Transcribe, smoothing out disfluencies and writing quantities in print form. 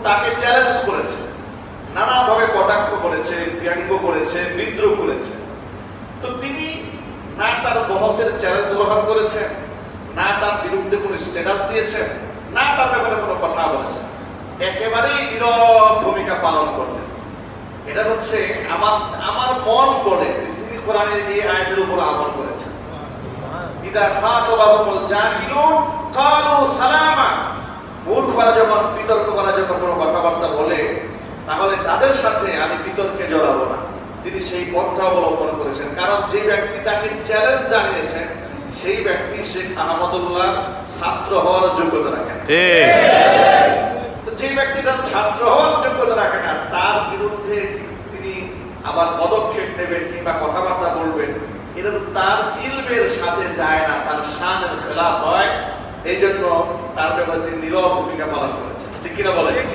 তাকে চ্যালেঞ্জ করেছে, নানাভাবে কটাক্ষ করেছে, ব্যঙ্গ করেছে, বিদ্রোহ করেছে। তো তিনি না তার বহসের চ্যালেঞ্জ গ্রহণ করেছেন, না তার বিরুদ্ধে কোনো স্ট্যাটাস দিয়েছেন, না তার ব্যাপারে কোনো কথা বলেছেন, একেবারেই নীরব ভূমিকা পালন করলেন। এটা হচ্ছে আমার মন বলে তিনি কোরআনের এই আয়াতের উপর আমল করেছেন। ইদা খাতাবাহুমুল জাহিলুন ক্বালু সালামা, মূর্খরা যখন বিতর্ক করা যখন কোনো কথাবার্তা বলে, তাহলে তাদের সাথে আমি বিতর্কে জড়াবো না। তিনি সেই পন্থা অবলম্বন করেছেন, কারণ যে ব্যক্তি তাকে চ্যালেঞ্জ জানিয়েছেন সেই ব্যক্তি শেখ আহমদুল্লাহ ছাত্র হওয়ার যোগ্যতা রাখে না। তো যে ব্যক্তি তার ছাত্র হওয়ার যোগ্যতা রাখে না, তার বিরুদ্ধে তিনি আবার পদক্ষেপ নেবেন কিংবা কথাবার্তা বলবেন, এটা তার ইলমের সাথে যায় না, তার শানের খেলাফ হয়। এই জন্য তার ব্যাপারে তিনি নীরব ভূমিকা পালন করেছেন। ঠিক কিনা বলেন?